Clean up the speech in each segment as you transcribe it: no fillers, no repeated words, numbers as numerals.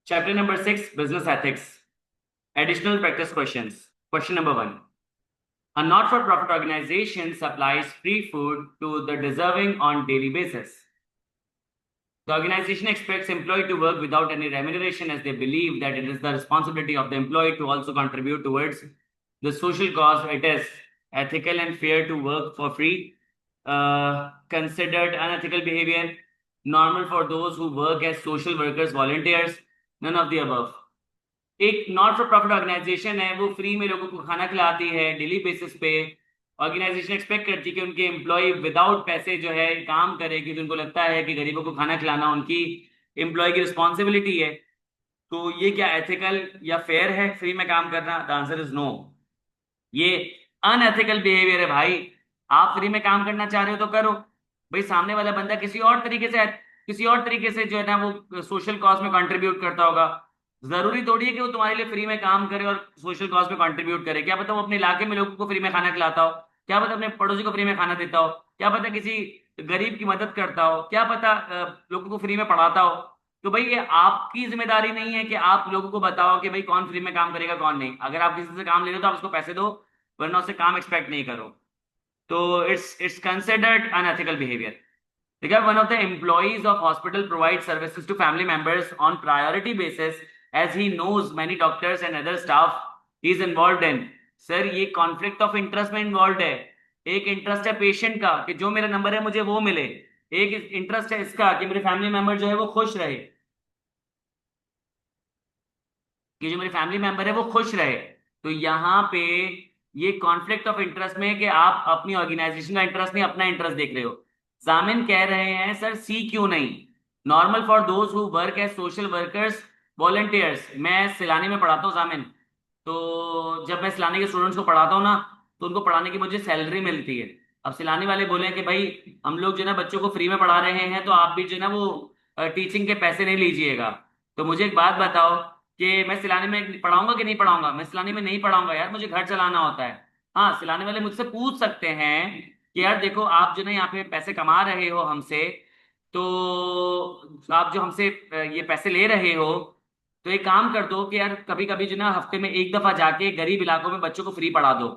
Chapter number 6, Business Ethics. Additional practice questions. Question number 1. A not-for-profit organization supplies free food to the deserving on daily basis. The organization expects employee to work without any remuneration as they believe that it is the responsibility of the employee to also contribute towards the social cause. It is ethical and fair to work for free. Considered unethical behavior. Normal for those who work as social workers, volunteers. None of the above. एक not for profit organisation है, वो free में लोगों को खाना खिलाती है daily basis पे। ऑर्गेनाइजेशन एक्सपेक्ट करती है कि उनके एम्प्लॉय विदाउट पैसे जो है काम करे, क्योंकि उनको लगता है कि गरीबों को खाना खिलाना उनकी एम्प्लॉय की रिस्पॉन्सिबिलिटी है। तो ये क्या एथिकल या फेयर है फ्री में काम करना? The answer is no. ये अनएथिकल बिहेवियर है भाई। आप फ्री में काम करना चाह रहे हो तो करो भाई, सामने वाला बंदा किसी और तरीके से जो है ना वो सोशल कॉज में कंट्रीब्यूट करता होगा। जरूरी थोड़ी है कि वो तुम्हारे लिए फ्री में काम करे और सोशल कॉज में कंट्रीब्यूट करे। क्या पता वो अपने इलाके में लोगों को फ्री में खाना खिलाता हो, क्या पता अपने पड़ोसी को फ्री में खाना देता हो, क्या पता किसी गरीब की मदद करता हो, क्या पता लोगों को फ्री में पढ़ाता हो। तो भाई ये आपकी जिम्मेदारी नहीं है कि आप लोगों को बताओ कि भाई कौन फ्री में काम करेगा कौन नहीं। अगर आप किसी से काम ले रहे हो तो आप उसको पैसे दो, वरना उससे काम एक्सपेक्ट नहीं करो। तो इट्स कंसिडर्ड अनएथिकल बिहेवियर। ठीक है, one of the employees of hospital provide services to family members on priority basis as he knows many doctors and other staff he is involved in. Sir ये conflict of interest में involve है। एक interest है patient का कि जो मेरा number है मुझे वो मिले, एक इंटरेस्ट है इसका कि मेरे फैमिली मेंबर जो है वो खुश रहे, कि जो मेरे फैमिली मेंबर है वो खुश रहे। तो यहाँ पे ये कॉन्फ्लिक्ट ऑफ इंटरेस्ट में है कि आप अपनी ऑर्गेनाइजेशन का इंटरेस्ट नहीं अपना इंटरेस्ट देख रहे हो। जामिन कह रहे हैं सर सी क्यों नहीं। Normal for those who work as social workers, volunteers. मैं सिलानी में पढ़ाता हूँ जामिन। तो जब मैं सिलानी के स्टूडेंट्स को पढ़ाता हूँ ना, तो उनको पढ़ाने की मुझे सैलरी मिलती है। अब सिलानी वाले बोले कि भाई हम लोग जो है ना बच्चों को फ्री में पढ़ा रहे हैं, तो आप भी जो है ना वो टीचिंग के पैसे नहीं लीजिएगा। तो मुझे एक बात बताओ कि मैं सिलाने में पढ़ाऊंगा कि नहीं पढ़ाऊंगा? मैं सिलाने में नहीं पढ़ाऊंगा यार, मुझे घर चलाना होता है। हाँ, सिलाने वाले मुझसे पूछ सकते हैं कि यार देखो आप जो ना यहाँ पे पैसे कमा रहे हो हमसे, तो आप जो हमसे ये पैसे ले रहे हो, तो एक काम कर दो कि यार कभी कभी जो ना हफ्ते में एक दफा जाके गरीब इलाकों में बच्चों को फ्री पढ़ा दो।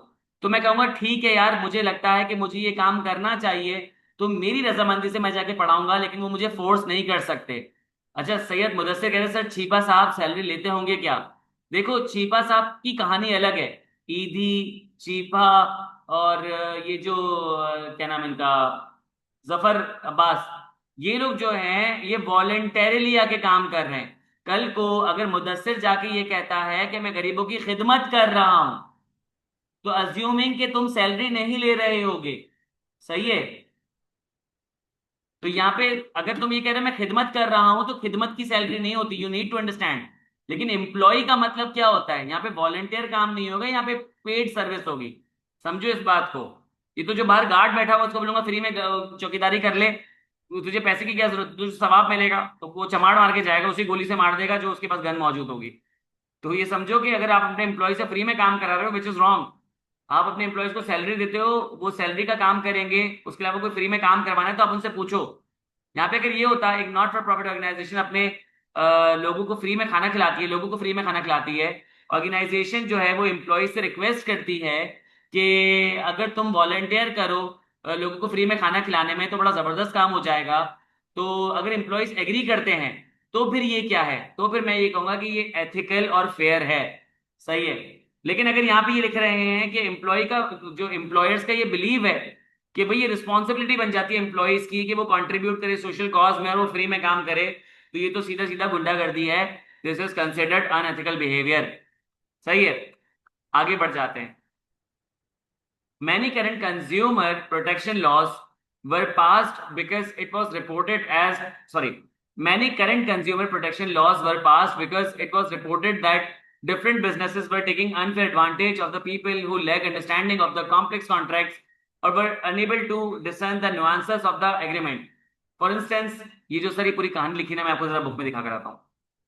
तो मैं कहूंगा ठीक है यार, मुझे लगता है कि मुझे ये काम करना चाहिए, तो मेरी रजामंदी से मैं जाके पढ़ाऊंगा, लेकिन वो मुझे फोर्स नहीं कर सकते। अच्छा, सैयद मुदस्सिर कह रहे सर छीपा साहब सैलरी लेते होंगे क्या? देखो छीपा साहब की कहानी अलग है। ईदी, छीपा और ये जो क्या नाम है इनका, जफर अब्बास, ये लोग जो हैं ये वॉलेंटेरिली आके काम कर रहे हैं। कल को अगर मुदस्सिर जाके ये कहता है कि मैं गरीबों की खिदमत कर रहा हूं, तो अज्यूमिंग कि तुम सैलरी नहीं ले रहे होगे, सही है? तो यहाँ पे अगर तुम ये कह रहे हो मैं खिदमत कर रहा हूं, तो खिदमत की सैलरी नहीं होती, यू नीड टू अंडरस्टैंड। लेकिन एम्प्लॉय का मतलब क्या होता है? यहाँ पे वॉलेंटियर काम नहीं होगा, यहाँ पे पेड सर्विस होगी। समझो इस बात को। ये तो जो बाहर गार्ड बैठा हुआ उसको बोलूंगा फ्री में चौकीदारी कर ले, तुझे पैसे की क्या जरूरत, तुझे सवाब मिलेगा, तो वो चमाड़ मार के जाएगा, उसी गोली से मार देगा जो उसके पास गन मौजूद होगी। तो ये समझो कि अगर आप अपने एम्प्लॉय से फ्री में काम करा रहे हो, विच इज रॉन्ग। आप अपने एम्प्लॉयज को सैलरी देते हो, वो सैलरी का काम करेंगे, उसके अलावा कोई फ्री में काम करवाना है तो आप उनसे पूछो। यहाँ पे अगर ये होता है एक नॉट फॉर प्रॉफिट ऑर्गेनाइजेशन अपने लोगों को फ्री में खाना खिलाती है, लोगों को फ्री में खाना खिलाती है, ऑर्गेनाइजेशन जो है वो एम्प्लॉय से रिक्वेस्ट करती है कि अगर तुम वॉलंटियर करो लोगों को फ्री में खाना खिलाने में, तो बड़ा जबरदस्त काम हो जाएगा। तो अगर एम्प्लॉयज एग्री करते हैं, तो फिर ये क्या है? तो फिर मैं ये कहूंगा कि ये एथिकल और फेयर है, सही है। लेकिन अगर यहाँ पे ये लिख रहे हैं कि एम्प्लॉय का, जो एम्प्लॉयर्स का ये बिलीव है कि भाई ये रिस्पॉन्सिबिलिटी बन जाती है एम्प्लॉयज की कि वो कंट्रीब्यूट करे सोशल कॉज में और वो फ्री में काम करे, तो ये तो सीधा सीधा गुंडागर्दी है। This is considered unethical behaviour, सही है। आगे बढ़ जाते हैं। Many current consumer protection laws were passed because it was reported as, sorry, many current consumer protection laws were passed because it was reported that different businesses were taking unfair advantage of the people who lack understanding of the complex contracts or were unable to discern the nuances of the agreement. For instance, ये जो सारी पूरी कहानी लिखी ना, मैं आपको जरा बुक में दिखा कर आता हूँ।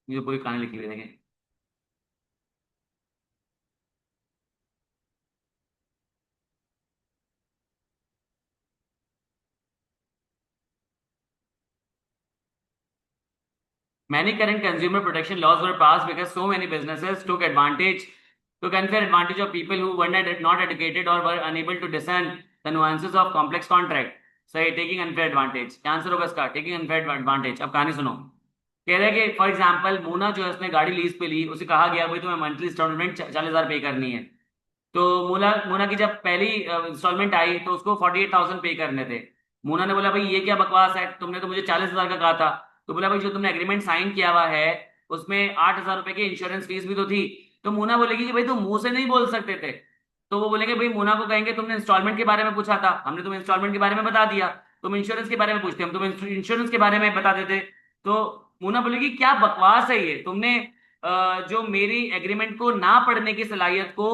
ये जो पूरी कहानी लिखी हुई है, देखें। Many current consumer protection laws were passed because so many businesses took unfair advantage of people who were not educated or were unable to discern the nuances of complex contract. सही, टेकिंग अनफेयर एडवांटेज क्या answer होगा इसका, taking unfair advantage. अब कहानी सुनो। कह रहे हैं कि फॉर एग्जाम्पल मोना जो है उसने गाड़ी लीज पे ली, उसे कहा गया भाई तुम्हें मंथली इंस्टॉलमेंट 40,000 पे करनी है। तो मोना मोना की जब पहली इंस्टॉलमेंट आई तो उसको 48,000 पे करने थे। मोना ने बोला भाई ये क्या बकवास है, तुमने तो मुझे 40,000 का कहा था। तो बोला भाई जो तुमने एग्रीमेंट साइन किया हुआ है उसमें 8,000 रुपए की इंश्योरेंस फीस भी तो थी। तो मोना बोलेगी कि भाई तुम मुंह से नहीं बोल सकते थे। तो वो बोलेंगे भाई, मोना को कहेंगे तुमने इंस्टॉलमेंट के बारे में पूछा था, हमने तुम्हें इंस्टॉलमेंट के बारे में बता दिया, तुम इंश्योरेंस के बारे में पूछते, हम तुम्हें इंश्योरेंस के बारे में बता देते। तो मोना बोलेगी क्या बकवास है ये, तुमने जो मेरी एग्रीमेंट को ना पढ़ने की सलाहियत को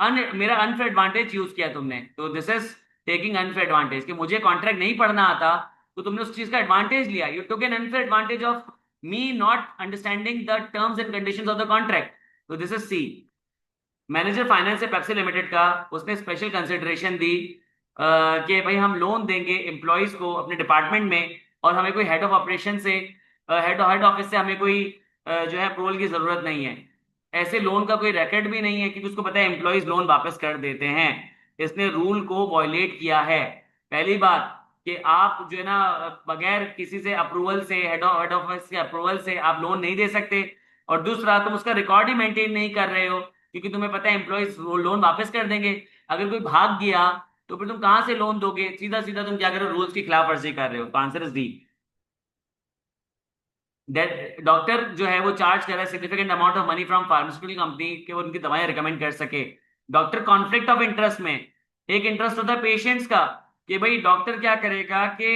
मेरा अनफेयर एडवांटेज यूज किया तुमने। तो this is taking unfair advantage कि मुझे कॉन्ट्रैक्ट नहीं पढ़ना आता तो तुमने उस चीज का एडवांटेज लिया। You took an unfair advantage of me not understanding the terms and conditions of the contract. तो this is C. Manager finance है पेप्सी लिमिटेड का, उसने स्पेशल कंसिडरेशन दी कि भाई हम लोन देंगे एम्प्लॉयज को अपने डिपार्टमेंट में, और हमें कोई हेड ऑफ ऑपरेशन से हेड हेड ऑफिस से हमें कोई जो है अप्रूवल की जरूरत नहीं है। ऐसे लोन का कोई रिकॉर्ड भी नहीं है क्योंकि उसको पता है एम्प्लॉयज लोन वापस कर देते हैं। इसने रूल को वॉयलेट किया है। पहली बात कि आप जो है ना बगैर किसी से अप्रूवल से हेड ऑफिस के अप्रूवल से आप लोन नहीं दे सकते। और दूसरा, तुम उसका रिकॉर्ड ही मेंटेन नहीं कर रहे हो क्योंकि तुम्हें पता है एम्प्लॉयज वो लोन वापस कर देंगे। अगर कोई भाग गया तो फिर तुम कहां से लोन दोगे, सीधा सीधा तुम क्या करो, रूल्स की खिलाफ वर्जी कर रहे हो। तो आंसर इज डी। डॉक्टर जो है वो चार्ज कर रहा है significant amount of money from pharmaceutical company कि वो उनकी दवाएं रिकमेंड कर सके। डॉक्टर कॉन्फ्लिक्ट ऑफ इंटरेस्ट में, एक इंटरेस्ट होता है पेशेंट्स का कि भाई डॉक्टर क्या करेगा कि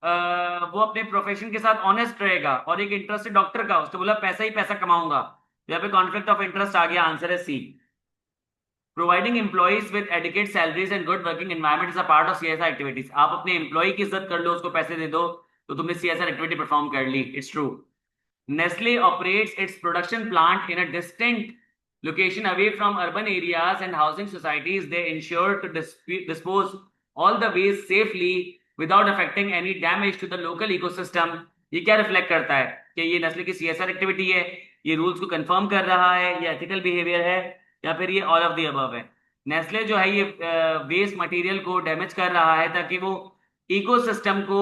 वो अपने प्रोफेशन के साथ ऑनेस्ट रहेगा, और एक इंटरेस्ट है डॉक्टर का, उसने बोला पैसा ही पैसा कमाऊंगा। यहाँ पे कॉन्फ्लिक्ट ऑफ इंटरेस्ट आ गया, आंसर है C. Providing employees with adequate salaries and good working environment is a part of CSR activities. आप अपने एम्प्लॉय की इज्जत कर लो, उसको पैसे दे दो, तो तुमने सीएसआर एक्टिविटी परफॉर्म कर ली। It's true. Nestle operates its production plant in a distant location away from urban areas and housing societies. They ensure to dispose all the waste safely without affecting any damage to the local ecosystem. ये क्या reflect करता है कि ये Nestle की CSR activity है, ये rules को कंफर्म कर रहा है, ये एथिकल बिहेवियर है, या फिर ये ऑल ऑफ द अबव है। नेस्ले जो है ये वेस्ट मटेरियल को डैमेज कर रहा है ताकि वो इकोसिस्टम को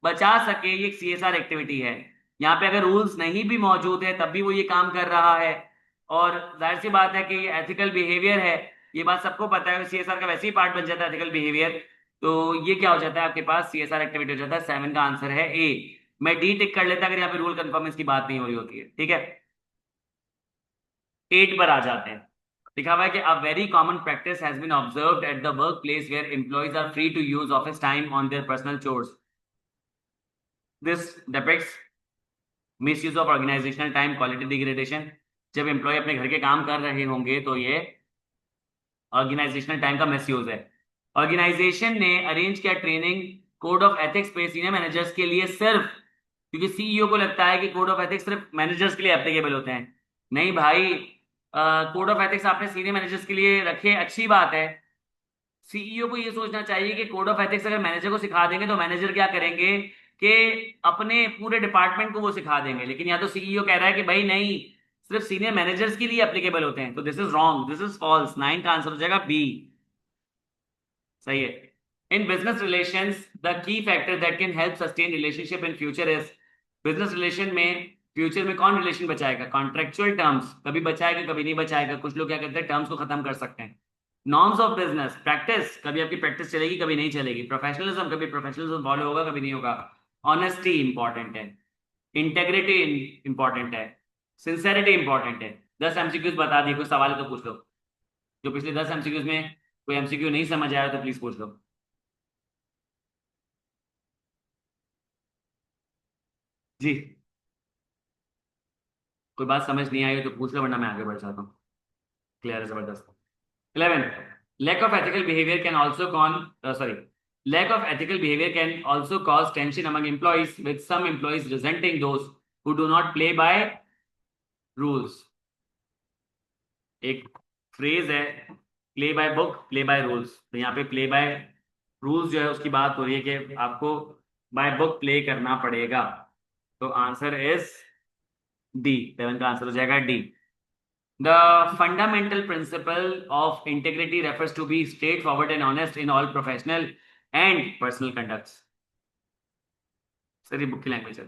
बचा सके, ये एक सीएसआर एक्टिविटी है। यहाँ पे अगर रूल्स नहीं भी मौजूद है तब भी वो ये काम कर रहा है। और जाहिर सी बात है कि ये एथिकल बिहेवियर है, ये बात सबको पता है, सीएसआर का वैसे ही पार्ट बन जाता है एथिकल बिहेवियर। तो ये क्या हो जाता है आपके पास, सीएसआर एक्टिविटी हो जाता है। 7 का आंसर है ए। मैं डी टिक कर लेता अगर यहाँ पे रूल कंफर्मेंस की बात नहीं हो रही होती है। ठीक है, 8 पर आ जाते हैं। लिखा हुआ है कि a very common practice has been observed at the work place where employees are free to use office time on their personal chores. This depicts misuse of organisational time, quality degradation. जब employee अपने घर के काम कर रहे होंगे तो ये ऑर्गेनाइजेशनल टाइम का मिसयूज है। ऑर्गेनाइजेशन ने अरेंज किया ट्रेनिंग कोड ऑफ एथिक्स पे सीनियर मैनेजर्स के लिए, सिर्फ क्योंकि सीईओ को लगता है कि कोड ऑफ एथिक्स सिर्फ मैनेजर्स के लिए एप्लीकेबल होते हैं। नहीं भाई, कोड ऑफ एथिक्स आपने सीनियर मैनेजर्स के लिए रखे, अच्छी बात है। सीईओ को ये सोचना चाहिए कि कोड ऑफ एथिक्स अगर मैनेजर को सिखा देंगे तो मैनेजर क्या करेंगे कि अपने पूरे डिपार्टमेंट को वो सिखा देंगे। लेकिन यहाँ तो सीईओ कह रहा है कि भाई नहीं, सिर्फ सीनियर मैनेजर्स के लिए एप्लीकेबल होते हैं। तो this is wrong, this is false. 9 का आंसर हो जाएगा बी। सही है। In business relations the key factor that can help sustain relationship in future is. Business relation में फ्यूचर में कौन रिलेशन बचाएगा, कॉन्ट्रेक्चुअल टर्म्स कभी बचाएगा कभी नहीं बचाएगा। कुछ लोग क्या करते हैं, टर्म्स को खत्म कर सकते हैं। नॉर्म्स ऑफ बिजनेस प्रैक्टिस, कभी आपकी प्रैक्टिस चलेगी कभी नहीं चलेगी। प्रोफेशनलिज्म, कभी प्रोफेशनलिज्म फॉलो होगा कभी नहीं होगा। ऑनेस्टी इंपॉर्टेंट है, इंटेग्रिटी इंपॉर्टेंट है, सिंसेरिटी इंपॉर्टेंट है। 10 एमसीक्यूज बता दिए, कोई सवाल है तो पूछ लो। जो पिछले 10 एमसीक्यूज में कोई एमसीक्यू नहीं समझ आया तो प्लीज पूछ लो। जी, कोई बात समझ नहीं आई हो तो पूछ लो वरना मैं आगे बढ़ जाता हूँ। क्लियर है, जबरदस्त। 11, lack of ethical behavior can also lack of ethical behavior can also cause tension among employees, with some employees resenting those who do not play by rules। एक फ्रेज है, play by book play by rules. तो यहाँ पे play by rules जो है उसकी बात हो रही है कि आपको बाय बुक प्ले करना पड़ेगा। तो आंसर इज डी, 7 का आंसर हो जाएगा D. The fundamental principle of integrity refers to be straightforward and honest in all professional and personal conducts. Sir ये बुक की लैंग्वेज है।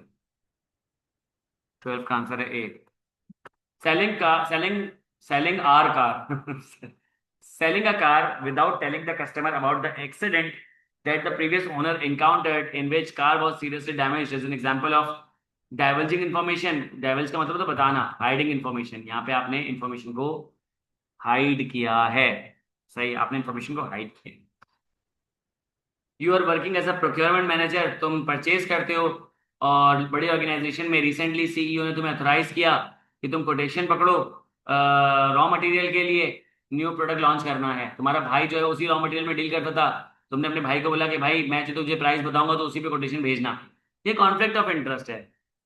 12 का आंसर है ए। सेलिंग का selling are car selling a car without telling the customer about the accident that the previous owner encountered in which car was seriously damaged is an example of divulging information। divulge का मतलब तो बताना, hiding information। यहाँ पे आपने information को hide किया है। सही, आपने information को hide किया। You are working as a procurement manager, तुम परचेज करते हो और बड़ी ऑर्गेनाइजेशन में रिसेंटली सीईओ ने तुम्हें अथोराइज किया कि तुम कोटेशन पकड़ो रॉ मटेरियल के लिए, न्यू प्रोडक्ट लॉन्च करना है। तुम्हारा भाई जो है उसी रॉ मटेरियल में डील करता था, तुमने अपने भाई को बोला कि भाई मैं जो तुझे प्राइस बताऊंगा तो उसी पे कोटेशन भेजना। ये कॉन्फ्लिक्ट ऑफ इंटरेस्ट है।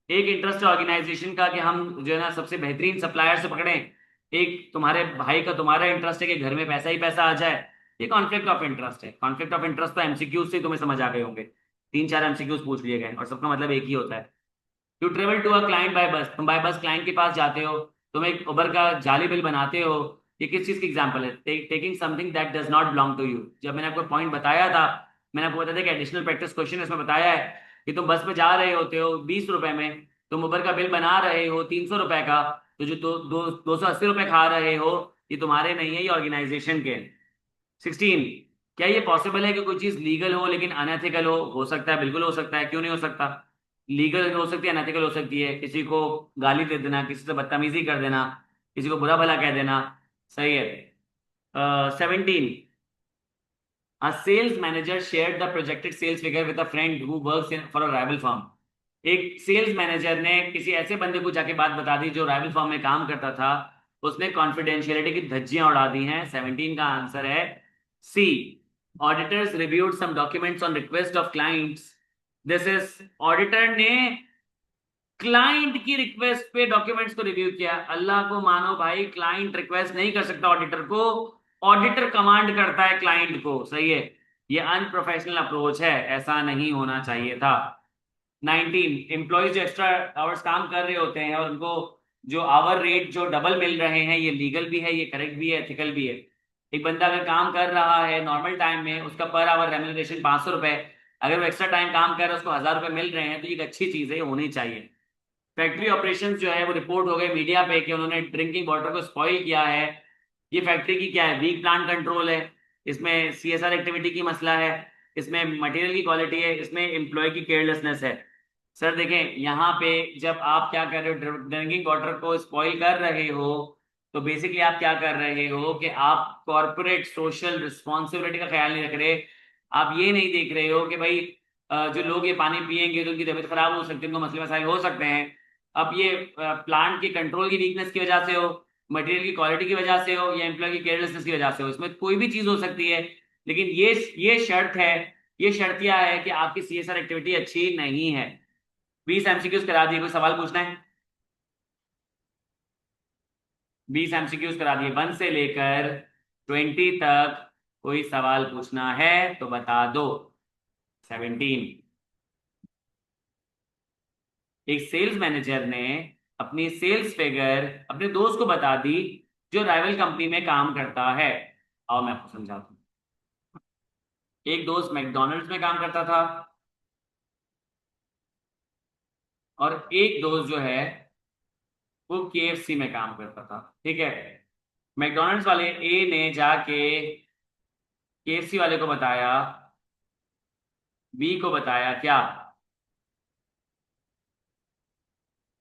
एक इंटरेस्ट है ऑर्गेनाइजेशन का कि हम जो है ना सबसे बेहतरीन सप्लायर से पकड़ें, एक तुम्हारे भाई का तुम्हारा इंटरेस्ट है कि घर में पैसा ही पैसा आ जाए। ये कॉन्फ्लिक्ट ऑफ इंटरेस्ट है। कॉन्फ्लिक्ट ऑफ इंटरेस्ट तो एमसीक्यूज से तुम्हें समझ आ गए होंगे, 3-4 एमसीक्यूज पूछ लिए गए और सबका मतलब एक ही होता है। You travel to a client by bus, तुम बाय बस क्लाइंट के पास जाते हो, तुम एक उबर का जाली बिल बनाते हो। ये किस चीज की एग्जांपल है? Taking something that does not belong to you. जब मैंने आपको पॉइंट बताया था, मैंने आपको बताया था कि एडिशनल प्रैक्टिस क्वेश्चन इसमें बताया है कि तुम बस में जा रहे होते हो 20 रुपए में, तुम उबर का बिल बना रहे हो 300 रुपए का, तो जो 280 रुपए खा रहे हो ये तुम्हारे नहीं है, ये ऑर्गेनाइजेशन के। 16, क्या ये पॉसिबल है कि कोई चीज लीगल हो लेकिन अनएथिकल हो सकता है, बिल्कुल हो सकता है, क्यों नहीं हो सकता। लीगल हो सकती है, अनएथिकल हो सकती है। किसी को गाली दे देना, किसी से बदतमीजी कर देना, किसी को बुरा भला कह देना। सही है। 17, a sales manager shared the projected sales figure with a friend who works for a rival firm। एक सेल्स मैनेजर ने किसी ऐसे बंदे को जाके बात बता दी जो राइवल फर्म में काम करता था, उसने कॉन्फिडेंशियलिटी की धज्जियां उड़ा दी हैं। 17 का आंसर है C. Auditors reviewed some documents on request of clients. This is, auditor ने क्लाइंट की रिक्वेस्ट पे डॉक्यूमेंट्स को रिव्यू किया। अल्लाह को मानो भाई, क्लाइंट रिक्वेस्ट नहीं कर सकता ऑडिटर को, ऑडिटर कमांड करता है क्लाइंट को। सही है, ये अनप्रोफेशनल अप्रोच है, ऐसा नहीं होना चाहिए था। 19, एम्प्लॉयज जो एक्स्ट्रा आवर्स काम कर रहे होते हैं और उनको जो आवर रेट जो डबल मिल रहे हैं, ये लीगल भी है, ये करेक्ट भी है, एथिकल भी है। एक बंदा अगर काम कर रहा है नॉर्मल टाइम में, उसका पर आवर रेम्यूनरेशन 500 रुपए, अगर वो एक्स्ट्रा टाइम काम कर रहा है उसको 1000 रुपए मिल रहे हैं, तो ये एक अच्छी चीज है, ये होनी चाहिए। फैक्ट्री ऑपरेशंस जो है वो रिपोर्ट हो गए मीडिया पे कि उन्होंने ड्रिंकिंग वाटर को स्पॉइल किया है। ये फैक्ट्री की क्या है? वीक प्लांट कंट्रोल है, इसमें सीएसआर एक्टिविटी की मसला है, इसमें मटेरियल की क्वालिटी है, इसमें एम्प्लॉय की केयरलेसनेस है। सर देखें, यहाँ पे जब आप क्या कर रहे हो, ड्रिंकिंग वाटर को स्पॉइल कर रहे हो, तो बेसिकली आप क्या कर रहे हो कि आप कॉर्पोरेट सोशल रिस्पॉन्सिबिलिटी का ख्याल नहीं रख रहे। आप ये नहीं देख रहे हो कि भाई जो लोग ये पानी पियेंगे तो उनकी तबीयत खराब हो सकती है, उनको मसले मसाइल हो सकते हैं। अब ये प्लांट की कंट्रोल की वीकनेस की वजह से हो, मटेरियल की क्वालिटी की वजह से हो, या एम्प्लॉय की केयरलेसनेस की वजह से हो, इसमें कोई भी चीज हो सकती है। लेकिन ये शर्त है, ये शर्तिया है कि आपकी सीएसआर एक्टिविटी अच्छी नहीं है। 20 एमसीक्यूज करा दिए, कोई सवाल पूछना है? 20 एमसीक्यूज करा दिए, 1 से लेकर 20 तक। कोई सवाल पूछना है तो बता दो। 17, एक सेल्स मैनेजर ने अपनी सेल्स फिगर अपने दोस्त को बता दी जो राइवल कंपनी में काम करता है। और मैं आपको समझाता हूँ। एक दोस्त मैकडोनल्ड्स में काम करता था और एक दोस्त जो है वो केएफसी में काम करता था। ठीक है, मैकडोनल्ड्स वाले ए ने जाके केएफसी वाले को बताया, बी को बताया क्या?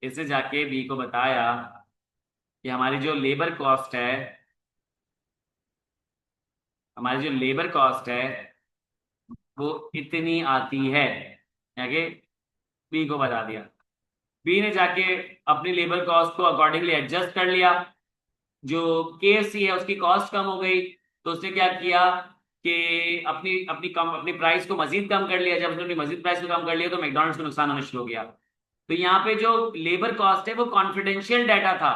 इसने जाके बी को बताया कि हमारी जो लेबर कॉस्ट है, हमारी जो लेबर कॉस्ट है वो इतनी आती है। यानी बी को बता दिया। बी ने जाके अपनी लेबर कॉस्ट को अकॉर्डिंगली एडजस्ट कर लिया। जो केएफसी है उसकी कॉस्ट कम हो गई, तो उसने क्या किया कि अपनी प्राइस को मजीद कम कर लिया। जब उसने अपनी मजीद प्राइस को कम कर लिया तो मैकडॉनल्ड्स को नुकसान होना शुरू हो गया। तो यहाँ पे जो लेबर कॉस्ट है वो कॉन्फिडेंशियल डाटा था,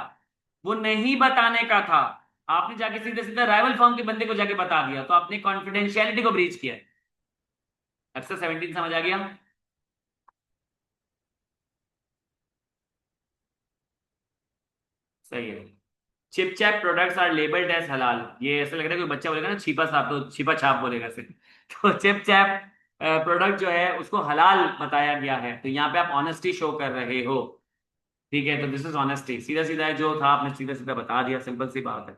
वो नहीं बताने का था। आपने जाके सीधे सीधे राइवल फर्म के बंदे को जाके बता दिया, तो आपने कॉन्फिडेंशियलिटी को ब्रीच किया। अक्सर 17 समझ आ गया? सही है। Cheap chap products are labelled as halal, ये ऐसा लग रहा है कोई बच्चा बोलेगा ना छिपा साप तो छिपा छाप बोलेगा सिर्फ। तो चिप चैप प्रोडक्ट जो है उसको हलाल बताया गया है, तो यहाँ पे आप ऑनेस्टी शो कर रहे हो। ठीक है, तो दिस इज ऑनेस्टी, सीधा सीधा है जो था आपने सीधा सीधा बता दिया, सिंपल सी बात है।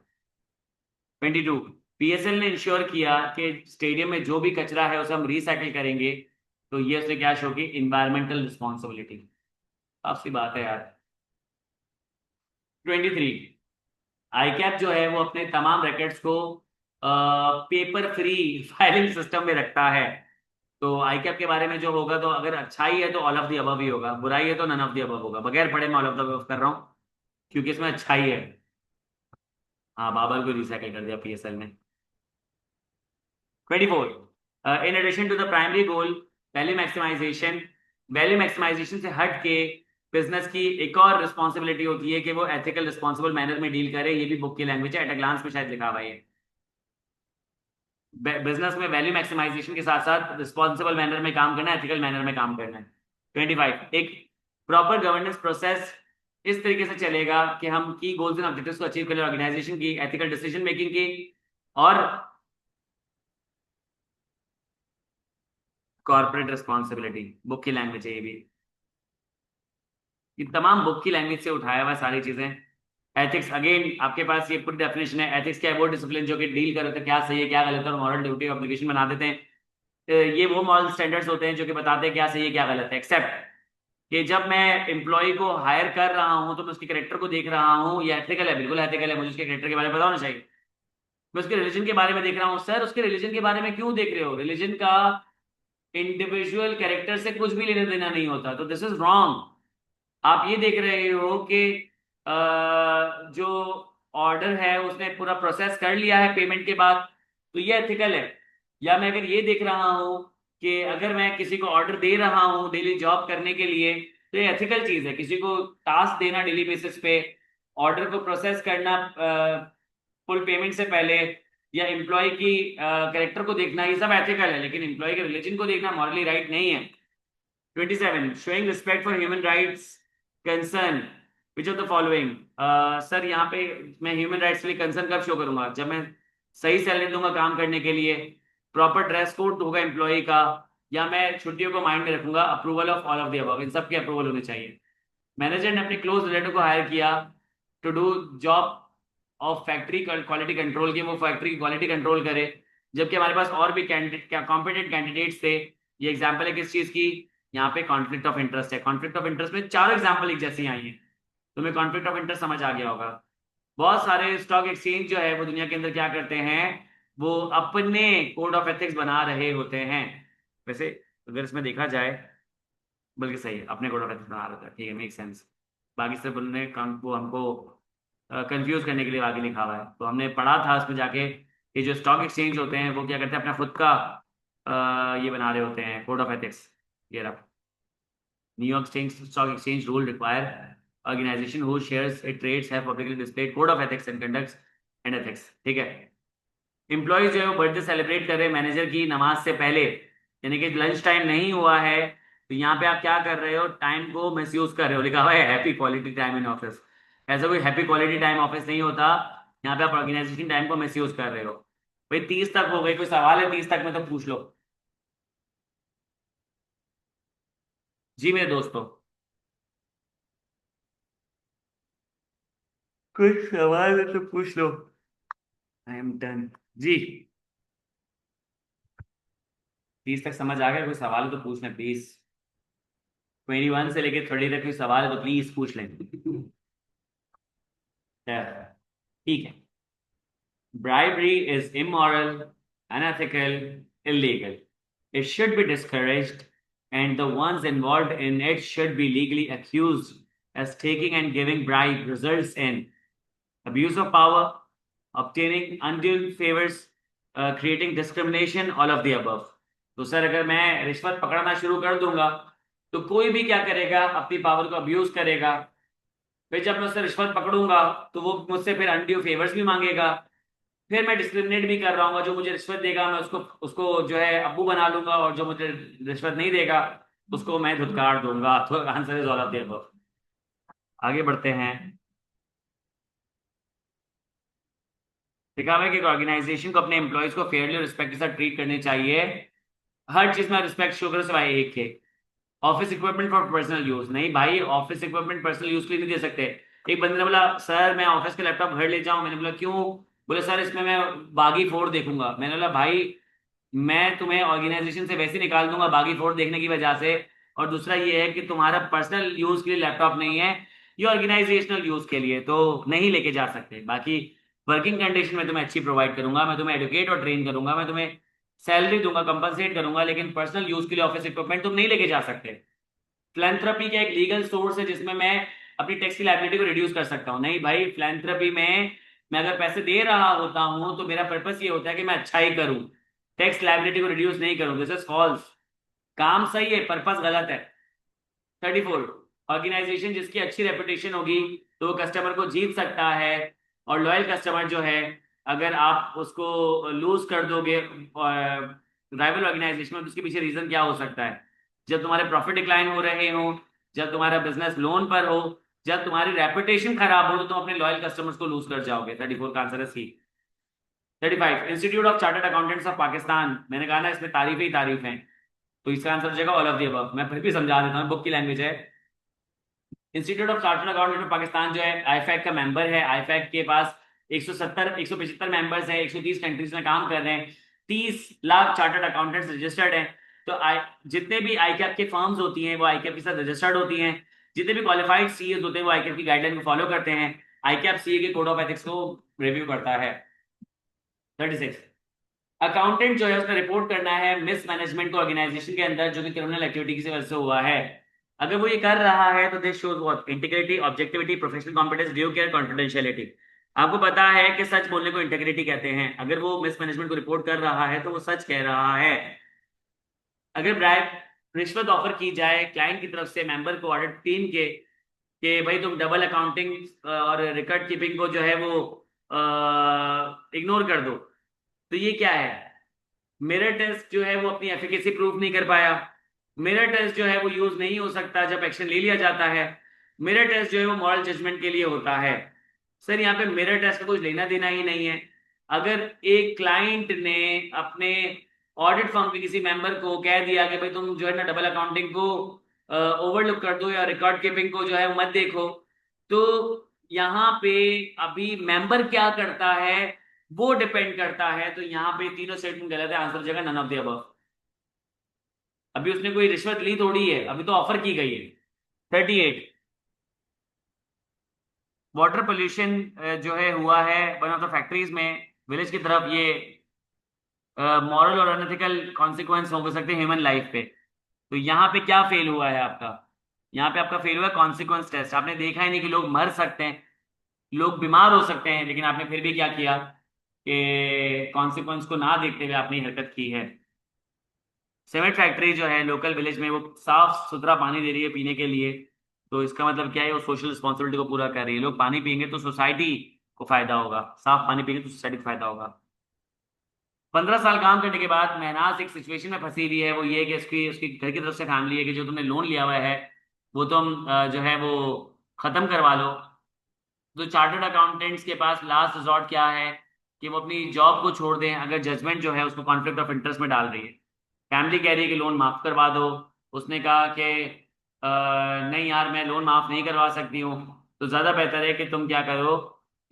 22, पीएसएल ने इंश्योर किया कि स्टेडियम में जो भी कचरा है उसे हम रिसाइकिल करेंगे, तो ये उसने क्या शो की, इन्वायरमेंटल रिस्पॉन्सिबिलिटी। आपसी बात है यार। 23, आईकैप जो है वो अपने तमाम रैकेट्स को पेपर फ्री फाइलिंग सिस्टम में रखता है। तो आईकैप के बारे में जो होगा, तो अगर अच्छाई है तो ऑल ऑफ द अबव ही होगा, बुराई है तो नन ऑफ द अबव होगा, बगैर पढ़े मैं ऑल ऑफ द अबव कर रहा हूँ क्योंकि इसमें अच्छाई है। हाँ, बाबर को रिसाइकिल कर दिया पीएसएल ने। 24, in addition to the primary goal value maximisation, value maximisation से हट के बिजनेस की एक और रिस्पॉन्सिबिलिटी होती है कि वो एथिकल रिस्पॉन्सिबल मैनर में डील करे। ये भी बुक की लैंग्वेज है, एट अ ग्लांस में शायद लिखा हुआ है। बिजनेस में वैल्यू मैक्सिमाइजेशन के साथ साथ रिस्पॉन्सिबल मैनर में काम करना है, एथिकल मैनर में काम करना है। 25, एक प्रॉपर गवर्नेंस प्रोसेस इस तरीके से चलेगा कि हम की गोल्स एंड ऑब्जेक्टिव्स को अचीव करें, ऑर्गेनाइजेशन की एथिकल डिसीजन मेकिंग की और कॉर्पोरेट रिस्पॉन्सिबिलिटी। बुक की लैंग्वेज है ये भी, ये तमाम बुक की लैंग्वेज से उठाया हुआ है सारी चीजें। एथिक्स अगेन आपके पास ये पूरी डेफिनेशन है। एथिक्स क्या है, वो डिसिप्लिन जो कि डील करे तो क्या सही है क्या गलत है और मॉरल ड्यूटी ऑब्लिगेशन बना देते हैं। ये वो मॉरल स्टैंडर्ड्स होते हैं जो कि बताते हैं क्या सही है क्या गलत है, एक्सेप्ट कि जब मैं एम्प्लॉय को हायर कर रहा हूं तो मैं उसके करेक्टर को देख रहा हूँ, ये एथिकल है, बिल्कुल एथिकल है, मुझे उसके करेक्टर के बारे में पता होना चाहिए। मैं उसके रिलीजन के बारे में देख रहा हूँ, सर उसके रिलीजन के बारे में क्यों देख रहे हो, रिलीजन का इंडिविजुअल कैरेक्टर से कुछ भी लेना देना नहीं होता, तो दिस इज रॉन्ग। आप ये देख रहे हो कि जो ऑर्डर है उसने पूरा प्रोसेस कर लिया है पेमेंट के बाद, तो ये एथिकल है। या मैं अगर ये देख रहा हूँ कि अगर मैं किसी को ऑर्डर दे रहा हूँ डेली जॉब करने के लिए, तो ये एथिकल चीज है, किसी को टास्क देना डेली बेसिस पे, ऑर्डर को प्रोसेस करना फुल पेमेंट से पहले, या एम्प्लॉय की कैरेक्टर को देखना, ये सब एथिकल है, लेकिन एम्प्लॉय के रिलीजन को देखना मॉरली राइट नहीं है। 27, showing respect for human rights concern, which of the following? Sir यहाँ पे मैं ह्यूमन राइट्स के लिए कंसर्न कब शो करूंगा, जब मैं सही सैलरी दूंगा काम करने के लिए, प्रॉपर ड्रेस कोड होगा एम्प्लॉय का, या मैं छुट्टियों को माइंड में रखूंगा, approval of all of the above, इन सब के अप्रूवल होने चाहिए। मैनेजर ने अपने क्लोज रिलेटिव को हायर किया to do job of factory quality control की, वो फैक्ट्री की क्वालिटी कंट्रोल करे, जबकि हमारे पास और भी कैंडिडेट क्या कॉम्पिटेंट कैंडिडेट्स थे। ये एग्जाम्पल है किस चीज की, यहाँ पे कॉन्फ्लिक्ट ऑफ इंटरेस्ट है। कॉन्फ्लिक्ट ऑफ इंटरेस्ट में चारों एग्जाम्पल एक जैसी आई हैं, तुम्हें कॉन्फ्लिक्ट ऑफ इंटरेस्ट समझ आ गया होगा। बहुत सारे स्टॉक एक्सचेंज जो है वो दुनिया के अंदर क्या करते हैं, वो अपने कोड ऑफ एथिक्स बना रहे होते हैं। वैसे अगर इसमें देखा जाए, बल्कि सही है, अपने कोड ऑफ एथिक्स बना रहे थे, ठीक है, मेक सेंस। बाकी सिर्फ उन्होंने वो हमको कंफ्यूज करने के लिए आगे लिखा हुआ है, तो हमने पढ़ा था उसमें जाके कि जो स्टॉक एक्सचेंज होते हैं वो क्या करते हैं, अपना खुद का ये बना रहे होते हैं कोड ऑफ एथिक्स। ये रहा, New York stock exchange rule require organization who shares it trades have publicly displayed code of ethics and conducts and ethics. ठीक है, एम्प्लॉयज जो है वो बर्थडे सेलिब्रेट कर रहे हैं मैनेजर की नमाज से पहले, यानी कि लंच टाइम नहीं हुआ है, तो यहाँ पे आप क्या कर रहे हो, टाइम को मिसयूज कर रहे हो। लिखा हुआ है happy quality time in office, ऐसा कोई हैप्पी क्वालिटी टाइम ऑफिस नहीं होता, यहाँ पे आप ऑर्गेनाइजेशन टाइम को मिसयूज कर रहे हो। भाई 30 तक हो गई, कोई सवाल है 30 तक में तो पूछ लो। जी मेरे दोस्तों, कुछ सवाल है तो पूछ लो। आई एम डन जी। 30 तक समझ आ गया, कोई सवाल है तो पूछ लें प्लीज। 21 से लेकर 30 तक कोई सवाल है तो प्लीज पूछ लें। ठीक है। Bribery is immoral, unethical, illegal. It should be discouraged, and the ones involved in it should be legally accused, as taking and giving bribe results in abuse of power, obtaining undue favors, creating discrimination, all of the above. तो sir अगर मैं रिश्वत पकड़ना शुरू कर दूंगा तो कोई भी क्या करेगा, अपनी पावर को अब्यूज करेगा। फिर जब मैं उससे रिश्वत पकड़ूंगा तो वो मुझसे फिर अनड्यू फेवर्स भी मांगेगा, फिर मैं डिस्क्रिमिनेट भी कर रहा हूँ, जो मुझे रिश्वत देगा मैं उसको उसको जो है अब्बू बना लूंगा, और जो मुझे रिश्वत नहीं देगा उसको मैं धुतकार दूंगा। तो answer is all of the above. आगे बढ़ते हैं। लिखा हुआ है कि ऑर्गेनाइजेशन को अपने एम्प्लॉयज को फेयरली और रिस्पेक्ट के साथ ट्रीट करनी चाहिए, हर चीज में रिस्पेक्ट शो करो सिवाय एक के। Office equipment for personal use, नहीं भाई, ऑफिस इक्विपमेंट पर्सनल यूज के लिए नहीं दे सकते। एक बंदे ने बोला सर मैं ऑफिस के लैपटॉप घर ले जाऊं, मैंने बोला क्यों? बोले सर इसमें मैं बागी फोड़ देखूंगा। मैंने बोला भाई मैं तुम्हें ऑर्गेनाइजेशन से वैसे निकाल दूंगा बागी फोड़ देखने की वजह से। और दूसरा ये है कि तुम्हारा पर्सनल यूज के लिए लैपटॉप नहीं है, ये ऑर्गेनाइजेशनल यूज के लिए, तो नहीं लेके जा सकते। बाकी वर्किंग कंडीशन में तुम्हें अच्छी प्रोवाइड करूंगा, मैं तुम्हें एडुकेट और ट्रेन करूंगा, मैं तुम्हें सैलरी दूंगा, कंपनसेट करूंगा, लेकिन पर्सनल यूज के लिए ऑफिस इक्विपमेंट तुम नहीं लेके जा सकते। फिलैंथ्रोपी का एक लीगल सोर्स है जिसमें मैं अपनी टैक्स की लायबिलिटी को रिड्यूस कर सकता हूँ। नहीं भाई, फिलैंथ्रोपी में मैं अगर पैसे दे रहा होता हूँ तो मेरा पर्पस ये होता है कि मैं अच्छा ही करूँ, टैक्स लायबिलिटी को रिड्यूस नहीं करूँ। This is false. काम सही है, पर्पस गलत है। 34, ऑर्गेनाइजेशन जिसकी अच्छी रेपुटेशन होगी तो वो कस्टमर को जीत सकता है। और लॉयल कस्टमर जो है, अगर आप उसको लूज कर दोगे राइवल ऑर्गेनाइजेशन में, तो उसके पीछे रीजन क्या हो सकता है? जब तुम्हारे प्रॉफिट डिक्लाइन हो रहे हो, जब तुम्हारा बिजनेस लोन पर हो, जब तुम्हारी रेपुटेशन खराब हो, तो तुम अपने लॉयल कस्टमर्स को लूज कर जाओगे। 34 का आंसर है सी। 35, institute of chartered accountants of Pakistan, मैंने कहा ना इसमें तारीफ ही तारीफ है, तो इसका आंसर हो जाएगा ऑल ऑफ द अबव। मैं फिर भी समझा देता हूँ, बुक की लैंग्वेज है। Institute of chartered accountant of Pakistan जो है आईफैक का मेंबर है। आईफैक के पास 175 मेंबर्स हैं, 130 कंट्रीज में काम कर रहे हैं, 30 लाख चार्टर्ड अकाउंटेंट्स रजिस्टर्ड हैं। तो जितने भी आईकैप के फर्म्स होती हैं वो आईकैप के साथ रजिस्टर्ड होती हैं। जितने भी क्वालिफाइड सीएस होते हैं वो आईकैप की गाइडलाइन को फॉलो करते हैं। आईकैप सीए के कोड ऑफ एथिक्स को रिव्यू करता है। 36, अकाउंटेंट जो है उसने रिपोर्ट करना है मिसमैनेजमेंट को ऑर्गेनाइजेशन के अंदर जो कि क्रिमिनल एक्टिविटी की वजह से हुआ है। अगर वो ये कर रहा है तो this shows what, integrity, objectivity, professional competence, due care, confidentiality. आपको पता है कि सच बोलने को इंटीग्रिटी कहते हैं। अगर वो मिसमैनेजमेंट को रिपोर्ट कर रहा है तो वो सच कह रहा है। अगर ब्राइब, रिश्वत ऑफर की जाए क्लाइंट की तरफ से मेंबर को ऑडिट टीम के कि भाई तुम डबल अकाउंटिंग और रिकॉर्ड कीपिंग को जो है वो इग्नोर कर दो, तो ये क्या है? मिरर टेस्ट जो है वो अपनी एफिकेसी प्रूफ नहीं कर पाया। मिरर टेस्ट जो है वो यूज नहीं हो सकता जब एक्शन ले लिया जाता है। मिरर टेस्ट जो है वो मॉरल जजमेंट के लिए होता है। सर यहाँ पे मिरर टेस्ट का कुछ लेना देना ही नहीं है। अगर एक क्लाइंट ने अपने ऑडिट फर्म के किसी मेंबर को कह दिया कि भाई तुम जो है ना डबल अकाउंटिंग को ओवरलुक कर दो या रिकॉर्ड कीपिंग को जो है वो मत देखो, तो यहाँ पे अभी मेंबर क्या करता है वो डिपेंड करता है। तो यहाँ पे तीनों स्टेटमेंट गलत है, आंसर हो जाएगा नन ऑफ द अबव। अभी उसने कोई रिश्वत ली थोड़ी है, अभी तो ऑफर की गई है। 38, वाटर पोल्यूशन जो है हुआ है वन ऑफ द फैक्ट्रीज में विलेज की तरफ। ये मॉरल और अनएथिकल कॉन्सिक्वेंस हो सकते हैं ह्यूमन लाइफ पे। तो यहाँ पे क्या फेल हुआ है आपका? यहाँ पे आपका फेल हुआ है कॉन्सिक्वेंस टेस्ट। आपने देखा ही नहीं कि लोग मर सकते हैं, लोग बीमार हो सकते हैं, लेकिन आपने फिर भी क्या किया कि कॉन्सिक्वेंस को ना देखते हुए आपने हरकत की है। सीमेंट फैक्ट्री जो है लोकल विलेज में वो साफ सुथरा पानी दे रही है पीने के लिए, तो इसका मतलब क्या है? वो सोशल रिस्पॉन्सिबिलिटी को पूरा कर रही है। लोग पानी पियेंगे तो सोसाइटी को फायदा होगा, साफ पानी पियेंगे तो सोसाइटी को फायदा होगा। 15 साल काम करने के बाद महनाज एक सिचुएशन में फंसी हुई है, वो ये है कि उसकी उसकी घर की तरफ से फैमिली है कि जो तुमने लोन लिया हुआ है वो तुम जो है वो खत्म करवा लो। तो चार्टर्ड अकाउंटेंट्स के पास लास्ट रिजॉर्ट क्या है कि वो अपनी जॉब को छोड़ दें अगर जजमेंट जो है उसको कॉन्फ्लिक्ट ऑफ इंटरेस्ट में डाल रही है। फैमिली कह रही है कि लोन माफ करवा दो, उसने कहा कि नहीं यार मैं लोन माफ नहीं करवा सकती हूँ। तो ज़्यादा बेहतर है कि तुम क्या करो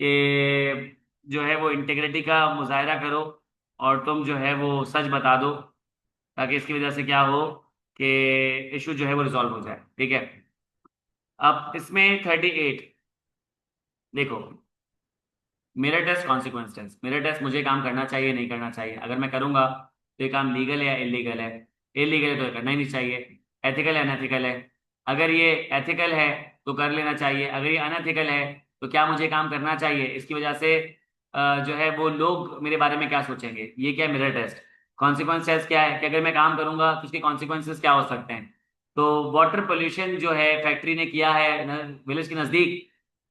कि जो है वो इंटेग्रिटी का मुजाहरा करो और तुम जो है वो सच बता दो, ताकि इसकी वजह से क्या हो कि इशू जो है वो रिजॉल्व हो जाए। ठीक है, अब इसमें 38 देखो, मेरा टेस्ट कॉन्सिक्वेंस टेस्ट। मेरा टेस्ट, मुझे काम करना चाहिए नहीं करना चाहिए, अगर मैं करूंगा तो ये काम लीगल है या इलीगल है? इलीगल है तो ये करना ही नहीं चाहिए। एथिकल है अनएथिकल है? अगर ये एथिकल है तो कर लेना चाहिए, अगर ये अनएथिकल है तो क्या मुझे काम करना चाहिए? इसकी वजह से जो है वो लोग मेरे बारे में क्या सोचेंगे? ये क्या है मेरा टेस्ट। कॉन्सिक्वेंस टेस्ट क्या है कि अगर मैं काम करूंगा तो उसके कॉन्सिक्वेंसेस क्या हो सकते हैं। तो वाटर पोल्यूशन जो है फैक्ट्री ने किया है विलेज के नजदीक,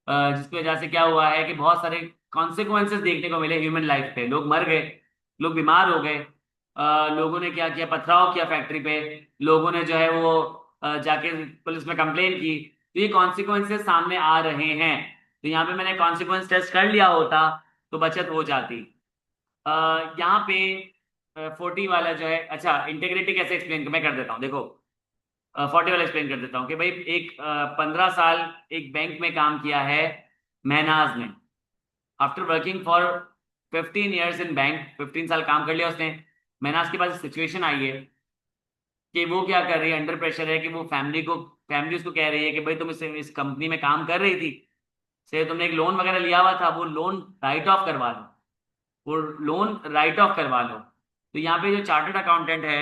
जिसकी वजह से क्या हुआ है कि बहुत सारे कॉन्सिक्वेंसेस देखने को मिले ह्यूमन लाइफ पे। लोग मर गए, लोग बीमार हो गए, लोगों ने क्या किया, पथराव किया फैक्ट्री पे, लोगों ने जो है वो जाके पुलिस में कंप्लेन की। तो ये कॉन्सिक्वेंसेस सामने आ रहे हैं। तो यहाँ पे मैंने कॉन्सिक्वेंस टेस्ट कर लिया होता तो बचत हो जाती। यहाँ पे 40 वाला जो है, अच्छा इंटीग्रिटी कैसे एक्सप्लेन मैं कर देता हूँ, देखो 40 वाला एक्सप्लेन कर देता हूँ कि भाई एक 15 साल एक बैंक में काम किया है महनाज ने। After working for 15 years in bank, 15 साल काम कर लिया उसने। महनाज के पास सिचुएशन आई है कि वो क्या कर रही है, अंडर प्रेशर है कि वो फैमिली उसको कह रही है कि भाई तुम इस कंपनी में काम कर रही थी, से तुमने एक लोन वगैरह लिया हुआ था, वो लोन राइट ऑफ करवा लो, वो लोन राइट ऑफ करवा लो। तो यहाँ पे जो चार्टर्ड अकाउंटेंट है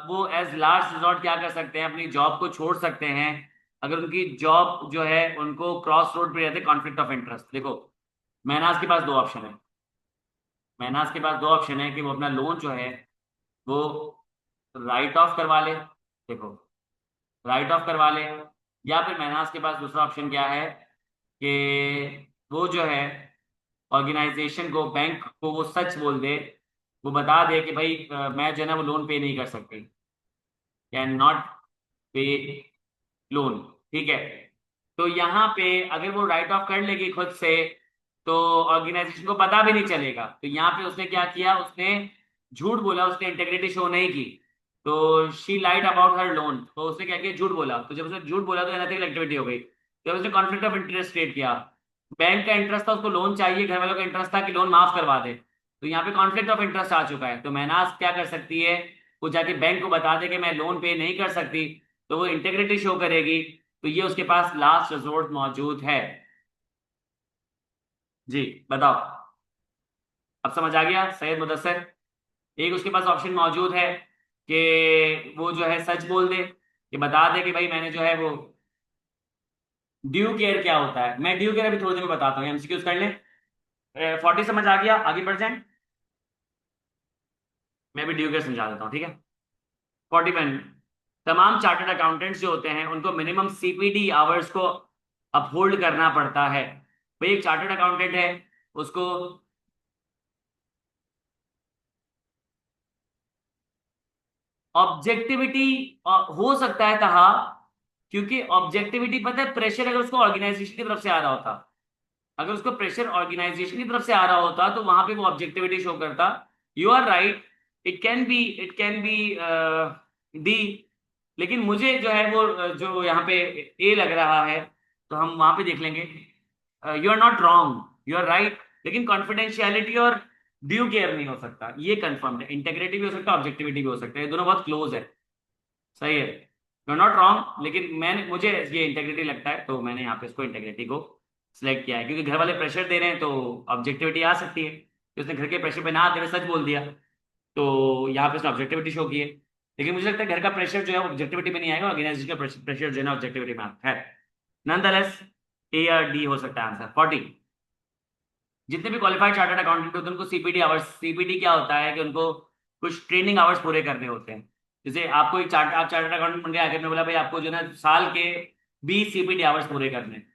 वो एज लास्ट रिजॉर्ट क्या कर सकते हैं, अपनी जॉब को छोड़ सकते हैं अगर उनकी जॉब जो है उनको क्रॉस रोड पे रहते, कॉन्फ्लिक्ट ऑफ इंटरेस्ट। देखो महनाज के पास दो ऑप्शन है, महनाज के पास दो ऑप्शन है कि वो अपना लोन जो है वो राइट ऑफ करवा ले, देखो राइट ऑफ करवा ले, या फिर महनाज के पास दूसरा ऑप्शन क्या है कि वो जो है ऑर्गेनाइजेशन को, बैंक को वो सच बोल दे, वो बता दे कि भाई मैं जो है ना वो लोन पे नहीं कर सकती, कैन नॉट पे लोन, ठीक है। तो यहाँ पे अगर वो राइट ऑफ कर लेगी खुद से तो ऑर्गेनाइजेशन को पता भी नहीं चलेगा। तो यहाँ पे उसने क्या किया, उसने झूठ बोला, उसने इंटेग्रिटी शो नहीं की, तो she lied about her loan. तो उसने क्या किया, झूठ बोला। तो जब उसने झूठ बोला तो अनएथिकल एक्टिविटी हो गई। जब उसने कॉन्फ्लिक्ट ऑफ इंटरेस्ट क्रिएट किया, बैंक का इंटरेस्ट था, उसको लोन चाहिए, घर वालों का इंटरेस्ट था कि लोन माफ करवा दे, तो यहाँ पे कॉन्फ्लिक्ट ऑफ इंटरेस्ट आ चुका है। तो महनाज क्या कर सकती है, वो जाके बैंक को बता दे कि मैं लोन पे नहीं कर सकती, तो वो इंटेग्रिटी शो करेगी। तो ये उसके पास लास्ट रिजोर्ट मौजूद है। जी बताओ, अब समझ आ गया सैयद मुदस्सिर? एक उसके पास ऑप्शन मौजूद है कि वो जो है सच बोल दे, कि बता दे कि भाई मैंने जो है वो, ड्यू केयर क्या होता है, मैं ड्यू केयर अभी थोड़ी देर में बताता हूँ, एमसीक्यूज कर लें। 40 समझ आ गया, आगे बढ़ जाएं। मैं भी ड्यू केयर समझा देता हूँ, ठीक है। 41, तमाम चार्टर्ड अकाउंटेंट्स जो होते हैं उनको मिनिमम सीपीडी आवर्स को अपहोल्ड करना पड़ता है। भाई एक चार्टर्ड अकाउंटेंट है, उसको ऑब्जेक्टिविटी हो सकता है कहा, क्योंकि ऑब्जेक्टिविटी पता है, प्रेशर अगर उसको ऑर्गेनाइजेशन की तरफ से आ रहा होता, अगर उसको प्रेशर ऑर्गेनाइजेशन की तरफ से आ रहा होता तो वहां पे वो ऑब्जेक्टिविटी शो करता। You are right, it can be D, लेकिन मुझे जो है वो जो यहाँ पे ए लग रहा है, तो हम वहां पे देख लेंगे। You are not wrong, you are right, लेकिन कॉन्फिडेंशियलिटी और ड्यू केयर नहीं हो सकता, ये कंफर्म है। इंटेग्रिटी भी हो सकता है, ऑब्जेक्टिविटी भी हो सकता है, ये दोनों बहुत क्लोज है। सही है, यू आर नॉट रॉन्ग, लेकिन मैंने मुझे ये इंटेग्रिटी लगता है, तो मैंने यहाँ पे इसको इंटेग्रिटी को सिलेक्ट किया है, क्योंकि घर वाले प्रेशर दे रहे हैं तो ऑब्जेक्टिविटी आ सकती है, कि उसने घर के प्रेशर पे ना आते हुए सच बोल दिया, तो यहाँ पे उसने ऑब्जेक्टिविटी शो की है। लेकिन मुझे लगता है घर का प्रेशर जो है वो ऑब्जेक्टिविटी में नहीं आएगा, ऑर्गेनाइजेशन का प्रेशर जो है ना ऑब्जेक्टिविटी में आता है। नॉनदलेस ए या डी हो सकता है आंसर। 40, जितने भी क्वालिफाइड चार्टर्ड अकाउंटेंट होते हैं उनको सीपीडी आवर्स, सीपीडी क्या होता है कि उनको कुछ ट्रेनिंग आवर्स पूरे करने होते हैं। जैसे आपको एक आप चार्टर्ड अकाउंटेंट बन गए, आगे ने बोला भाई आपको जो है ना साल के 20 सीपीडी आवर्स पूरे करने हैं।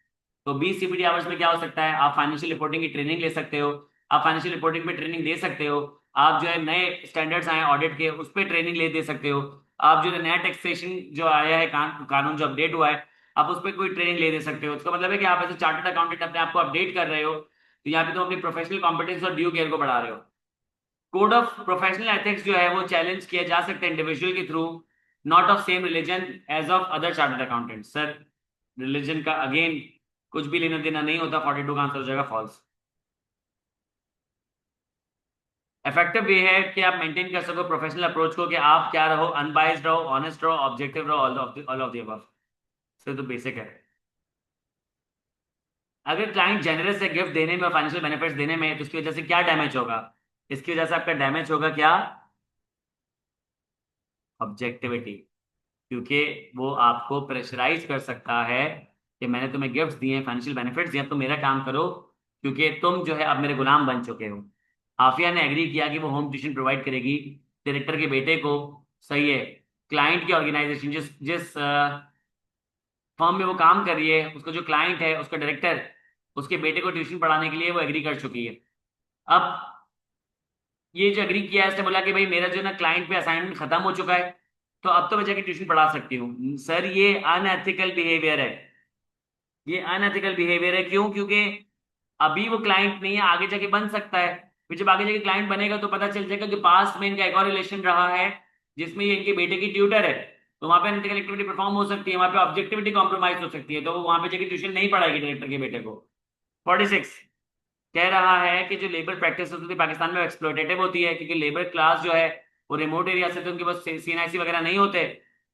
तो 20 सीपीडी आवर्स में क्या हो सकता है, आप फाइनेंशियल रिपोर्टिंग की ट्रेनिंग ले सकते हो, आप फाइनेंशियल रिपोर्टिंग में ट्रेनिंग दे सकते हो, आप जो है नए स्टैंडर्ड्स आए ऑडिट के उस पर ट्रेनिंग ले दे सकते हो, आप जो है नया टैक्सेशन जो आया है कानून जो अपडेट हुआ है आप उस पर कोई ट्रेनिंग ले दे सकते हो। इसका मतलब है कि आप ऐसे चार्टर्ड अकाउंटेंट अपने आप को अपडेट कर रहे हो, तो यहाँ पे तुम अपनी प्रोफेशनल कॉम्पिटेंस और ड्यू केयर को बढ़ा रहे हो। कोड ऑफ प्रोफेशनल एथिक्स जो है वो चैलेंज किया जा सकता है इंडिविजुअल के through, not of same religion as of other chartered accountant. Sir religion का अगेन कुछ भी लेना देना नहीं होता, 42 का आंसर हो जाएगा फॉल्स। इफेक्टिव वे है कि आप मेंटेन कर सको प्रोफेशनल अप्रोच को, कि आप क्या रहो, अनबाइस्ड रहो, ऑनेस्ट रहो, ऑब्जेक्टिव रहो, all of the above. Sir तो बेसिक है। अगर क्लाइंट जेनरस है गिफ्ट देने में और फाइनेंशियल बेनिफिट्स देने में, तो इसकी वजह से क्या डैमेज होगा, इसकी वजह से आपका डैमेज होगा क्या, ऑब्जेक्टिविटी, क्योंकि वो आपको प्रेशराइज कर सकता है कि मैंने तुम्हें गिफ्ट्स दिए हैं, फाइनेंशियल बेनिफिट्स दिए, अब तुम मेरा काम करो, क्योंकि तुम जो है अब मेरे गुलाम बन चुके हो। आफिया ने एग्री किया कि वो होम ट्यूशन प्रोवाइड करेगी डायरेक्टर के बेटे को। सही है, क्लाइंट की ऑर्गेनाइजेशन जिस जिस फर्म में वो काम कर रही है, उसका जो क्लाइंट है, उसका डायरेक्टर उसके बेटे को ट्यूशन पढ़ाने के लिए वो एग्री कर चुकी है। अब ये जो एग्री किया है, इसने बोला कि भाई मेरा जो ना क्लाइंट पे असाइनमेंट खत्म हो चुका है, तो अब तो मैं जाके ट्यूशन पढ़ा सकती हूँ। सर ये अनएथिकल बिहेवियर है, ये अनएथिकल बिहेवियर है। क्यों? क्योंकि अभी वो क्लाइंट नहीं है, आगे जाके बन सकता है। फिर जब आगे जाके क्लाइंट बनेगा तो पता चल जाएगा कि पास्ट में इनका एक और रिलेशन रहा है जिसमें ये इनके बेटे की ट्यूटर है, तो वहां पे एनालिटिकल एक्टिविटी परफॉर्म हो सकती है, वहां पे ऑब्जेक्टिविटी कॉम्प्रोमाइज हो सकती है, तो वो वहां पे जाके ट्यूशन नहीं पढ़ाएगी डायरेक्टर के बेटे को। 46 कह रहा है कि जो लेबर प्रैक्टिस होती है पाकिस्तान में एक्सप्लॉयटेटिव होती है, क्योंकि लेबर क्लास जो है वो रिमोट एरिया से, तो उनके पास सीएनआईसी वगैरह नहीं होते,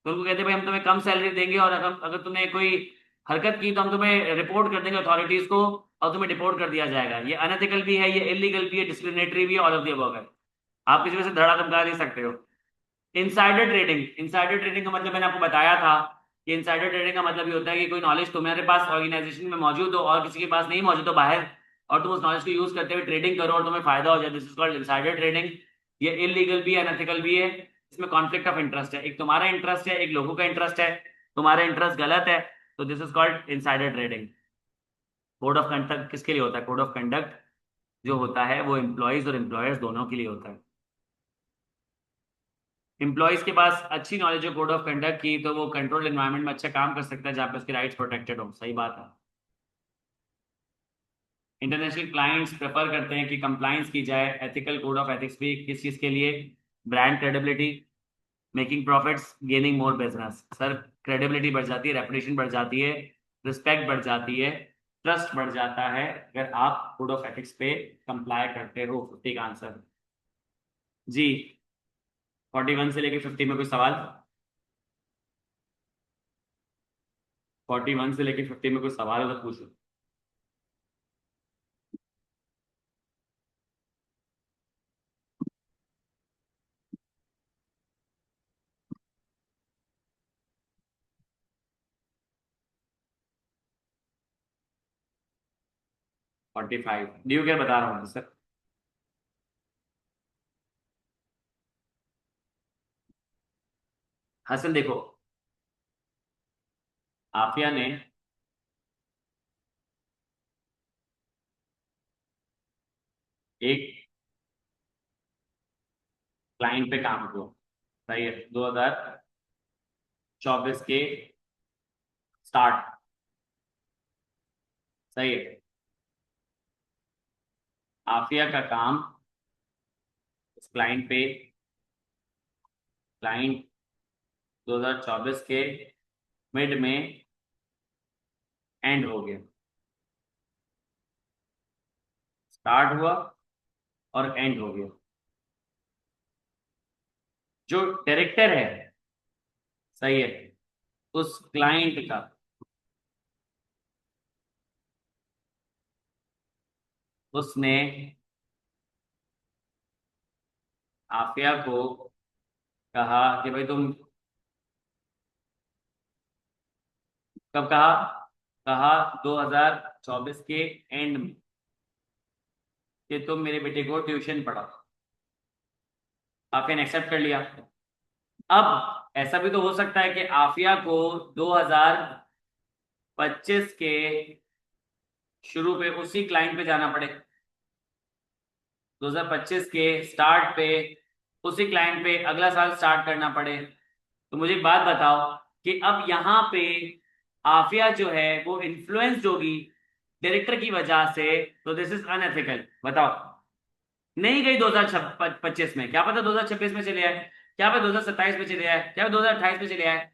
तो उनको कहते हैं भाई हम तुम्हें कम सैलरी देंगे, और अगर अगर तुमने कोई हरकत की तो हम तुम्हें रिपोर्ट कर देंगे अथॉरिटीज को, और तुम्हें डिपोर्ट कर दिया जाएगा। ये अनएथिकल भी है, ये इलीगल भी है, डिस्क्रिमिनेटरी भी है, ऑल ऑफ द अबव है। आप किसी वजह से धड़ा धमका नहीं सकते हो। इनसाइडर ट्रेडिंग, इनसाइडर ट्रेडिंग का मतलब मैंने आपको बताया था कि इनसाइडर ट्रेडिंग का मतलब ये होता है कि कोई नॉलेज तुम्हारे पास ऑर्गेनाइजेशन में मौजूद हो और किसी के पास नहीं मौजूद हो बाहर, और तुम उस नॉलेज को यूज करते हुए ट्रेडिंग करो और तुम्हें फायदा हो जाए, this is called insider trading. ये इलीगल भी है, अनएथिकल भी है, इसमें कॉन्फ्लिक्ट ऑफ इंटरेस्ट है, एक तुम्हारा इंटरेस्ट है, एक लोगों का इंटरेस्ट है, तुम्हारा इंटरेस्ट गलत है, तो this is called insider trading. Code of conduct किसके लिए होता है? कोड ऑफ कंडक्ट जो होता है वो एम्प्लॉयज और एम्प्लॉयर्स दोनों के लिए होता है। एम्प्लॉयज के पास अच्छी नॉलेज है कोड ऑफ कंडक्ट की, तो वो कंट्रोल एनवायरनमेंट में अच्छा काम कर सकता है जहाँ पे उसके राइट्स प्रोटेक्टेड हो। सही बात है। इंटरनेशनल क्लाइंट्स प्रेफर करते हैं कि कंप्लाइंस की जाए, एथिकल कोड ऑफ एथिक्स भी किस चीज़ के लिए? Brand credibility, making profits, gaining more business. Sir credibility बढ़ जाती है, रेपुटेशन बढ़ जाती है, रिस्पेक्ट बढ़ जाती है, ट्रस्ट बढ़ जाता है अगर आप कोड ऑफ एथिक्स पे कंप्लाई करते हो। 50 का आंसर जी। 41 से लेके 50 में कोई सवाल? 41 से लेके 50 में कोई सवाल है तो पूछो। 45 ड्यू केयर बता रहा हूँ सर। हसन देखो, आफिया ने एक क्लाइंट पे काम किया, सही है, 2024 के स्टार्ट, सही है। आफिया का काम इस क्लाइंट पे, क्लाइंट 2024 के मिड में एंड हो गया, स्टार्ट हुआ और एंड हो गया। जो डायरेक्टर है, सही है, उस क्लाइंट का, उसने आफिया को कहा कि भाई तुम, कब कहा? कहा 2024 के एंड में कि तुम मेरे बेटे को ट्यूशन पढ़ाओ। आफिया ने एक्सेप्ट कर लिया। अब ऐसा भी तो हो सकता है कि आफिया को 2025 के शुरू पे उसी क्लाइंट पे जाना पड़े, 2025 के स्टार्ट पे उसी क्लाइंट पे अगला साल स्टार्ट करना पड़े। तो मुझे एक बात बताओ कि अब यहाँ पे आफिया जो है वो इन्फ्लुएंस्ड होगी डायरेक्टर की वजह से, तो दिस इज अनएथिकल। बताओ, नहीं गई 2025 में, क्या पता 2026 में चले आए, क्या पता 2027 में चले आए, क्या पता 2028 में चले आए।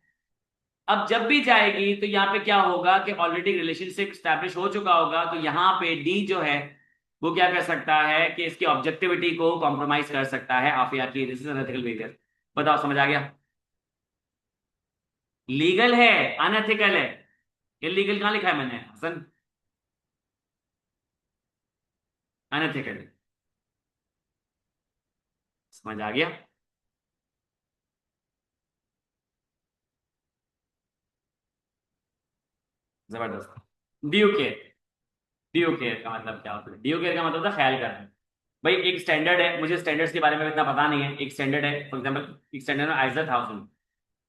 अब जब भी जाएगी तो यहाँ पे क्या होगा कि ऑलरेडी रिलेशनशिप स्टैब्लिश हो चुका होगा, तो यहाँ पे डी जो है वो क्या कर सकता है कि इसकी ऑब्जेक्टिविटी को कॉम्प्रोमाइज कर सकता है आफिया की। This is unethical behaviour. बताओ, समझ आ गया? लीगल है, अनएथिकल है। इलीगल कहाँ लिखा है मैंने हसन? अनएथिकल। समझ आ गया? जबरदस्त। ड्यू केयर, ड्यू केयर का मतलब क्या होता है? ड्यू केयर का मतलब था ख्याल करना। भाई एक स्टैंडर्ड है, मुझे स्टैंडर्ड्स के बारे में इतना पता नहीं है, एक स्टैंडर्ड है, फॉर एग्जांपल एक स्टैंडर्ड में आइजर 1000।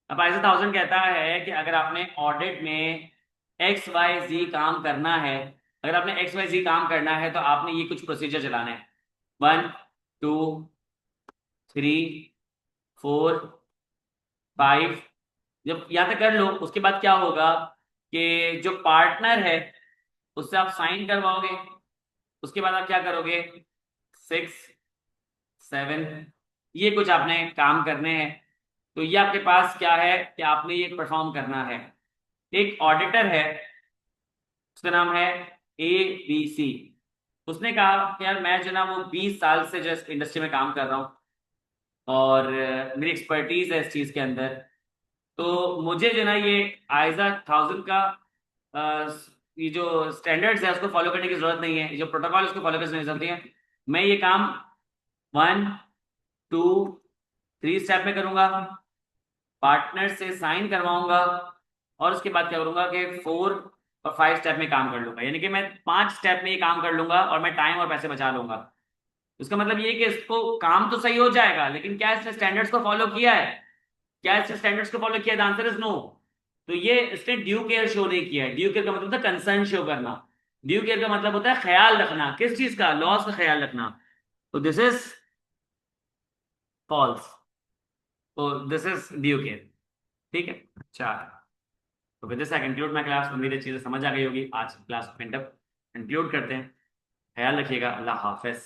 अब आइजर 1000 कहता है कि अगर आपने ऑडिट में एक्स वाई जी काम करना है, अगर आपने एक्स वाई जी काम करना है तो आपने ये कुछ प्रोसीजर चलाने हैं, 1 2 3 4 5। जब यहाँ तक कर लो उसके बाद क्या होगा कि जो पार्टनर है उससे आप साइन करवाओगे, उसके बाद आप क्या करोगे, 6 7, ये कुछ आपने काम करने हैं। तो ये आपके पास क्या है कि आपने ये परफॉर्म करना है। एक ऑडिटर है, उसका नाम है ABC। उसने कहा कि यार मैं जो ना वो 20 साल से जस्ट इंडस्ट्री में काम कर रहा हूँ और मेरी एक्सपर्टीज है इस चीज के अंदर। तो मुझे जो ना ये आइजा 1000 का ये जो स्टैंडर्ड्स है उसको फॉलो करने की जरूरत नहीं है, ये जो प्रोटोकॉल उसको फॉलो करने की जरूरत नहीं है। मैं ये काम 1 2 3 स्टेप में करूंगा, पार्टनर से साइन करवाऊंगा, और उसके बाद क्या करूंगा कि 4 और 5 स्टेप में काम कर लूंगा। यानी कि मैं 5 स्टेप में ये काम कर लूंगा और मैं टाइम और पैसे बचा लूंगा। उसका मतलब ये है कि इसको काम तो सही हो जाएगा, लेकिन क्या इसने स्टैंडर्ड्स को फॉलो किया है? क्या इसने स्टैंडर्ड्स को फॉलो किया? The answer is no. तो ये इसने ड्यू केयर शो नहीं किया है। ड्यू केयर का मतलब होता है कंसर्न शो करना। ड्यू केयर का मतलब होता है ख्याल रखना, किस चीज का? लॉस का ख्याल रखना। तो दिस इज फॉल्स। तो दिस इज ड्यू केयर। ठीक है, अच्छा। तो with this I conclude my class. उम्मीद है चीजें समझ आ गई होगी। आज क्लास को कंडक्ट कंक्लूड करते हैं। ख्याल रखिएगा। अल्लाह हाफिज।